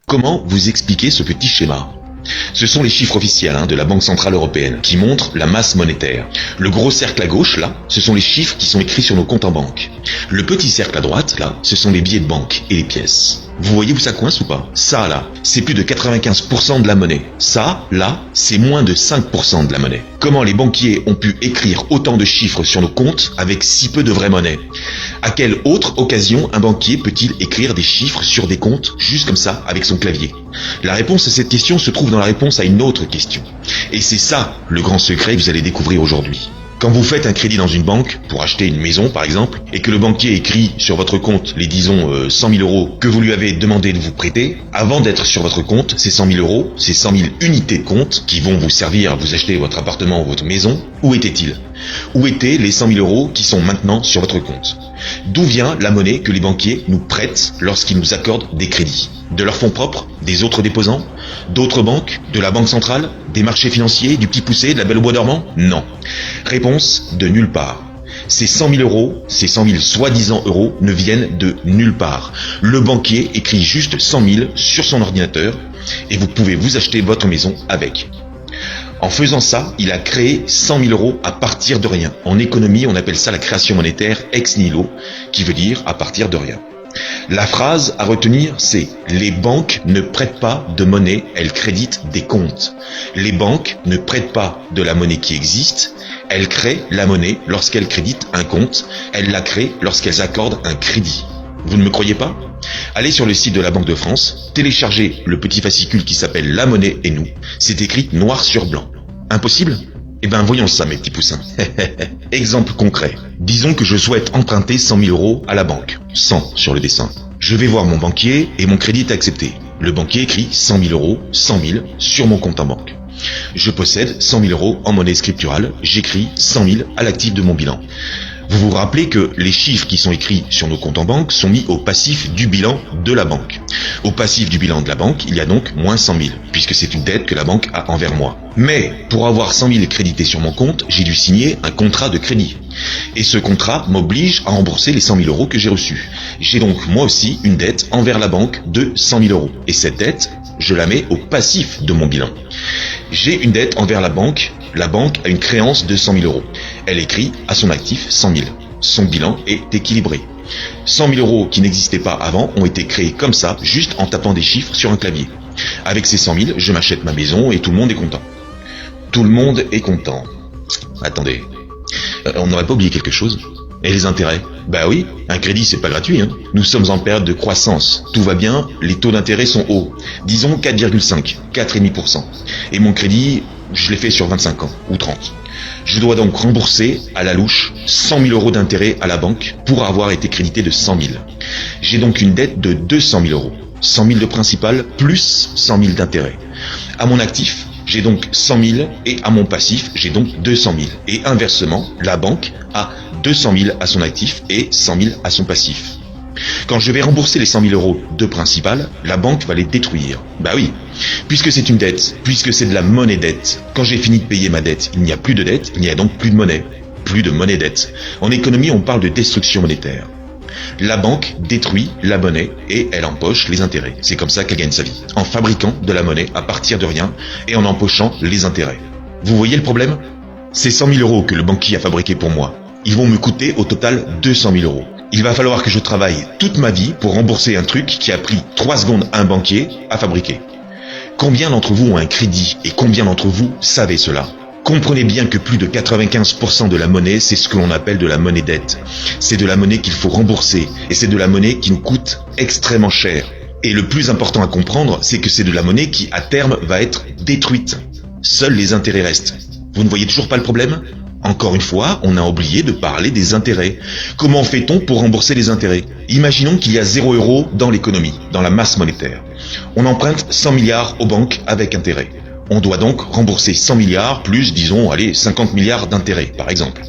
Comment vous expliquer ce petit schéma ? Ce sont les chiffres officiels de la Banque Centrale Européenne qui montrent la masse monétaire. Le gros cercle à gauche, là, ce sont les chiffres qui sont écrits sur nos comptes en banque. Le petit cercle à droite, là, ce sont les billets de banque et les pièces. Vous voyez où ça coince ou pas ? Ça, là, c'est plus de 95% de la monnaie. Ça, là, c'est moins de 5% de la monnaie. Comment les banquiers ont pu écrire autant de chiffres sur nos comptes avec si peu de vraie monnaie ? À quelle autre occasion un banquier peut-il écrire des chiffres sur des comptes juste comme ça avec son clavier ? La réponse à cette question se trouve dans la réponse à une autre question. Et c'est ça le grand secret que vous allez découvrir aujourd'hui. Quand vous faites un crédit dans une banque, pour acheter une maison par exemple, et que le banquier écrit sur votre compte les 100 000 euros que vous lui avez demandé de vous prêter, avant d'être sur votre compte, ces 100 000 euros, ces 100 000 unités de compte qui vont vous servir à vous acheter votre appartement ou votre maison, où étaient-ils ? Où étaient les 100 000 euros qui sont maintenant sur votre compte ? D'où vient la monnaie que les banquiers nous prêtent lorsqu'ils nous accordent des crédits ? De leurs fonds propres ? Des autres déposants ? D'autres banques ? De la Banque Centrale ? Des marchés financiers ? Du Petit Poucet ? De la Belle au Bois dormant ? Non. Réponse : de nulle part. Ces 100 000 euros, ces 100 000 soi-disant euros ne viennent de nulle part. Le banquier écrit juste 100 000 sur son ordinateur et vous pouvez vous acheter votre maison avec. En faisant ça, il a créé 100 000 euros à partir de rien. En économie, on appelle ça la création monétaire ex nihilo, qui veut dire à partir de rien. La phrase à retenir, c'est « Les banques ne prêtent pas de monnaie, elles créditent des comptes ». Les banques ne prêtent pas de la monnaie qui existe, elles créent la monnaie lorsqu'elles créditent un compte, elles la créent lorsqu'elles accordent un crédit. Vous ne me croyez pas ? Allez sur le site de la Banque de France, téléchargez le petit fascicule qui s'appelle « La monnaie et nous ». C'est écrit noir sur blanc. Impossible ? Eh ben voyons ça mes petits poussins. Exemple concret. Disons que je souhaite emprunter 100 000 euros à la banque. 100 sur le dessin. Je vais voir mon banquier et mon crédit est accepté. Le banquier écrit 100 000 euros, 100 000 sur mon compte en banque. Je possède 100 000 euros en monnaie scripturale. J'écris 100 000 à l'actif de mon bilan. Vous vous rappelez que les chiffres qui sont écrits sur nos comptes en banque sont mis au passif du bilan de la banque. Au passif du bilan de la banque, il y a donc moins 100 000, puisque c'est une dette que la banque a envers moi. Mais pour avoir 100 000 crédités sur mon compte, j'ai dû signer un contrat de crédit. Et ce contrat m'oblige à rembourser les 100 000 euros que j'ai reçus. J'ai donc moi aussi une dette envers la banque de 100 000 euros. Et cette dette, je la mets au passif de mon bilan. J'ai une dette envers la banque a une créance de 100 000 euros. Elle écrit à son actif 100 000. Son bilan est équilibré. 100 000 euros qui n'existaient pas avant ont été créés comme ça, juste en tapant des chiffres sur un clavier. Avec ces 100 000, je m'achète ma maison et tout le monde est content. Tout le monde est content. Attendez, on n'aurait pas oublié quelque chose ? Et les intérêts ? Bah oui, un crédit c'est pas gratuit. Nous sommes en période de croissance. Tout va bien, les taux d'intérêt sont hauts. Disons 4,5, 4,5%. Et mon crédit, je l'ai fait sur 25 ans, ou 30. Je dois donc rembourser, à la louche, 100 000 euros d'intérêt à la banque pour avoir été crédité de 100 000. J'ai donc une dette de 200 000 euros. 100 000 de principal plus 100 000 d'intérêt. À mon actif, j'ai donc 100 000 et à mon passif, j'ai donc 200 000. Et inversement, la banque a 200 000 à son actif et 100 000 à son passif. Quand je vais rembourser les 100 000 euros de principal, la banque va les détruire. Bah oui, puisque c'est une dette, puisque c'est de la monnaie dette. Quand j'ai fini de payer ma dette, il n'y a plus de dette, il n'y a donc plus de monnaie. Plus de monnaie dette. En économie, on parle de destruction monétaire. La banque détruit la monnaie et elle empoche les intérêts. C'est comme ça qu'elle gagne sa vie. En fabriquant de la monnaie à partir de rien et en empochant les intérêts. Vous voyez le problème ? Ces 100 000 euros que le banquier a fabriqués pour moi, ils vont me coûter au total 200 000 euros. Il va falloir que je travaille toute ma vie pour rembourser un truc qui a pris 3 secondes à un banquier à fabriquer. Combien d'entre vous ont un crédit et combien d'entre vous savez cela ? Comprenez bien que plus de 95% de la monnaie, c'est ce que l'on appelle de la monnaie dette. C'est de la monnaie qu'il faut rembourser et c'est de la monnaie qui nous coûte extrêmement cher. Et le plus important à comprendre, c'est que c'est de la monnaie qui, à terme, va être détruite. Seuls les intérêts restent. Vous ne voyez toujours pas le problème ? Encore une fois, on a oublié de parler des intérêts. Comment fait-on pour rembourser les intérêts ? Imaginons qu'il y a 0 € dans l'économie, dans la masse monétaire. On emprunte 100 milliards aux banques avec intérêt. On doit donc rembourser 100 milliards plus, disons, 50 milliards d'intérêts, par exemple.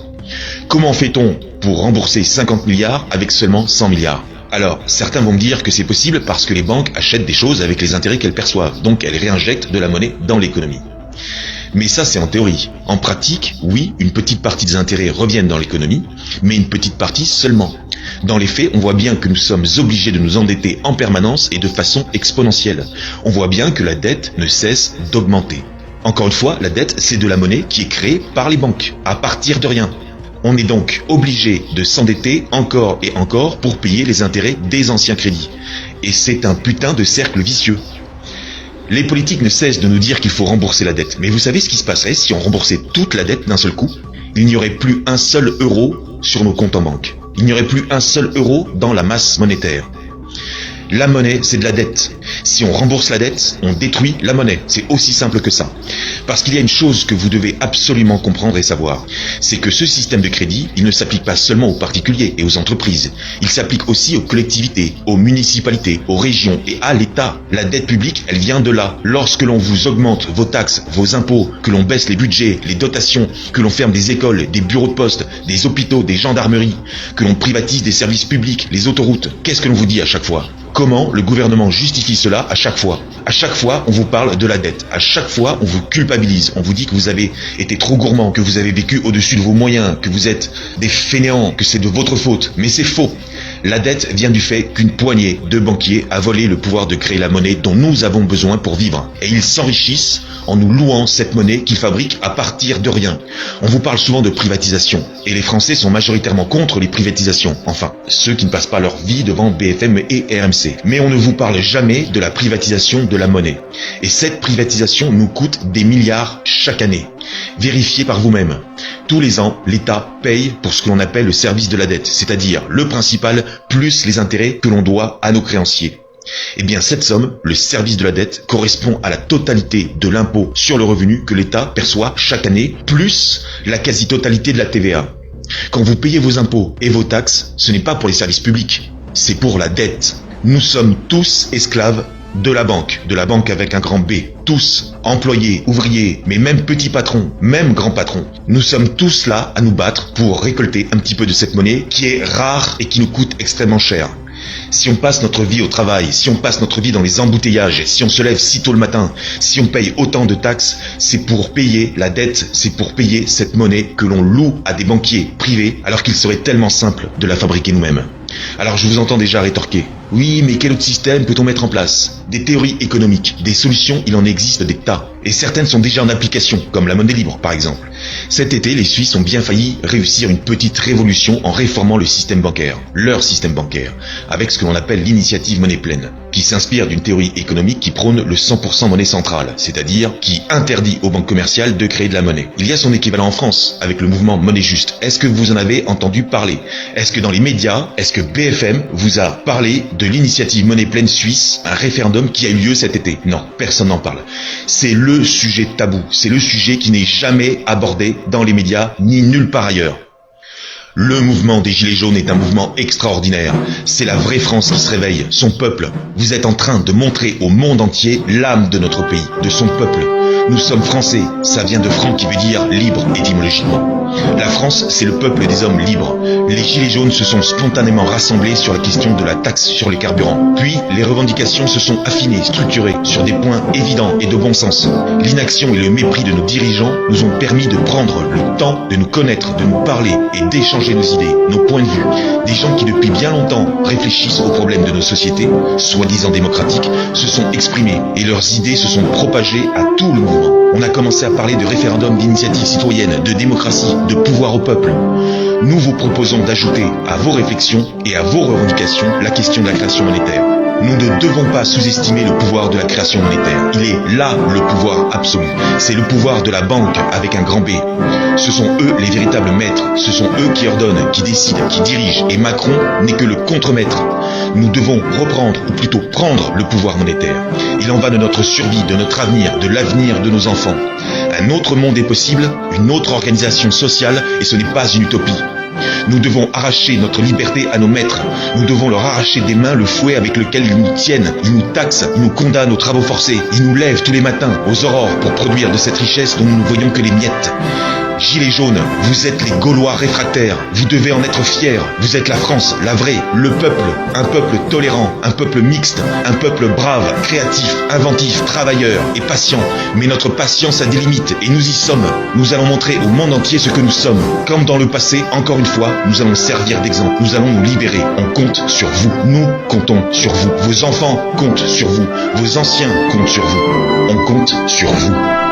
Comment fait-on pour rembourser 50 milliards avec seulement 100 milliards ? Alors, certains vont me dire que c'est possible parce que les banques achètent des choses avec les intérêts qu'elles perçoivent, donc elles réinjectent de la monnaie dans l'économie. Mais ça, c'est en théorie. En pratique, oui, une petite partie des intérêts reviennent dans l'économie, mais une petite partie seulement. Dans les faits, on voit bien que nous sommes obligés de nous endetter en permanence et de façon exponentielle. On voit bien que la dette ne cesse d'augmenter. Encore une fois, la dette, c'est de la monnaie qui est créée par les banques, à partir de rien. On est donc obligé de s'endetter encore et encore pour payer les intérêts des anciens crédits. Et c'est un putain de cercle vicieux. Les politiques ne cessent de nous dire qu'il faut rembourser la dette. Mais vous savez ce qui se passerait si on remboursait toute la dette d'un seul coup ? Il n'y aurait plus un seul euro sur nos comptes en banque. Il n'y aurait plus un seul euro dans la masse monétaire. La monnaie, c'est de la dette. Si on rembourse la dette, on détruit la monnaie. C'est aussi simple que ça. Parce qu'il y a une chose que vous devez absolument comprendre et savoir. C'est que ce système de crédit, il ne s'applique pas seulement aux particuliers et aux entreprises. Il s'applique aussi aux collectivités, aux municipalités, aux régions et à l'État. La dette publique, elle vient de là. Lorsque l'on vous augmente vos taxes, vos impôts, que l'on baisse les budgets, les dotations, que l'on ferme des écoles, des bureaux de poste, des hôpitaux, des gendarmeries, que l'on privatise des services publics, les autoroutes, qu'est-ce que l'on vous dit à chaque fois ? Comment le gouvernement justifie cela à chaque fois ? À chaque fois, on vous parle de la dette. À chaque fois, on vous culpabilise. On vous dit que vous avez été trop gourmand, que vous avez vécu au-dessus de vos moyens, que vous êtes des fainéants, que c'est de votre faute. Mais c'est faux. La dette vient du fait qu'une poignée de banquiers a volé le pouvoir de créer la monnaie dont nous avons besoin pour vivre. Et ils s'enrichissent en nous louant cette monnaie qu'ils fabriquent à partir de rien. On vous parle souvent de privatisation. Et les Français sont majoritairement contre les privatisations. Enfin, ceux qui ne passent pas leur vie devant BFM et RMC. Mais on ne vous parle jamais de la privatisation de la monnaie. Et cette privatisation nous coûte des milliards chaque année. Vérifiez par vous-même. Tous les ans, l'État paye pour ce que l'on appelle le service de la dette, c'est-à-dire le principal plus les intérêts que l'on doit à nos créanciers. Eh bien, cette somme, le service de la dette, correspond à la totalité de l'impôt sur le revenu que l'État perçoit chaque année, plus la quasi-totalité de la TVA. Quand vous payez vos impôts et vos taxes, ce n'est pas pour les services publics, c'est pour la dette. Nous sommes tous esclaves de la banque avec un grand B. Tous, employés, ouvriers, mais même petits patrons, même grands patrons. Nous sommes tous là à nous battre pour récolter un petit peu de cette monnaie qui est rare et qui nous coûte extrêmement cher. Si on passe notre vie au travail, si on passe notre vie dans les embouteillages, si on se lève si tôt le matin, si on paye autant de taxes, c'est pour payer la dette, c'est pour payer cette monnaie que l'on loue à des banquiers privés alors qu'il serait tellement simple de la fabriquer nous-mêmes. Alors je vous entends déjà rétorquer. Oui, mais quel autre système peut-on mettre en place ? Des théories économiques, des solutions, il en existe des tas. Et certaines sont déjà en application, comme la monnaie libre par exemple. Cet été, les Suisses ont bien failli réussir une petite révolution en réformant le système bancaire, leur système bancaire, avec ce que l'on appelle l'initiative monnaie pleine, qui s'inspire d'une théorie économique qui prône le 100% monnaie centrale, c'est-à-dire qui interdit aux banques commerciales de créer de la monnaie. Il y a son équivalent en France, avec le mouvement Monnaie Juste. Est-ce que vous en avez entendu parler ? Est-ce que dans les médias, est-ce que BFM vous a parlé de l'initiative monnaie pleine suisse, un référendum qui a eu lieu cet été? Non, personne n'en parle. C'est le sujet tabou, c'est le sujet qui n'est jamais abordé dans les médias ni nulle part ailleurs. Le mouvement des Gilets jaunes est un mouvement extraordinaire. C'est la vraie France qui se réveille, son peuple. Vous êtes en train de montrer au monde entier l'âme de notre pays, de son peuple. Nous sommes français, ça vient de franc qui veut dire libre étymologiquement. La France, c'est le peuple des hommes libres. Les Gilets jaunes se sont spontanément rassemblés sur la question de la taxe sur les carburants. Puis, les revendications se sont affinées, structurées, sur des points évidents et de bon sens. L'inaction et le mépris de nos dirigeants nous ont permis de prendre le temps de nous connaître, de nous parler et d'échanger nos idées, nos points de vue. Des gens qui depuis bien longtemps réfléchissent aux problèmes de nos sociétés, soi-disant démocratiques, se sont exprimés et leurs idées se sont propagées à tout le mouvement. On a commencé à parler de référendum, d'initiative citoyenne, de démocratie, de pouvoir au peuple. Nous vous proposons d'ajouter à vos réflexions et à vos revendications la question de la création monétaire. Nous ne devons pas sous-estimer le pouvoir de la création monétaire. Il est là le pouvoir absolu. C'est le pouvoir de la banque avec un grand B. Ce sont eux les véritables maîtres. Ce sont eux qui ordonnent, qui décident, qui dirigent. Et Macron n'est que le contre-maître. Nous devons reprendre, ou plutôt prendre le pouvoir monétaire. Il en va de notre survie, de notre avenir, de l'avenir de nos enfants. Un autre monde est possible, une autre organisation sociale, et ce n'est pas une utopie. Nous devons arracher notre liberté à nos maîtres. Nous devons leur arracher des mains le fouet avec lequel ils nous tiennent. Ils nous taxent, ils nous condamnent aux travaux forcés. Ils nous lèvent tous les matins aux aurores pour produire de cette richesse dont nous ne voyons que les miettes. Gilets jaunes, vous êtes les Gaulois réfractaires. Vous devez en être fiers. Vous êtes la France, la vraie, le peuple. Un peuple tolérant, un peuple mixte, un peuple brave, créatif, inventif, travailleur et patient. Mais notre patience a des limites et nous y sommes. Nous allons montrer au monde entier ce que nous sommes. Comme dans le passé, encore une fois, nous allons servir d'exemple. Nous allons nous libérer. On compte sur vous. Nous comptons sur vous. Vos enfants comptent sur vous. Vos anciens comptent sur vous. On compte sur vous.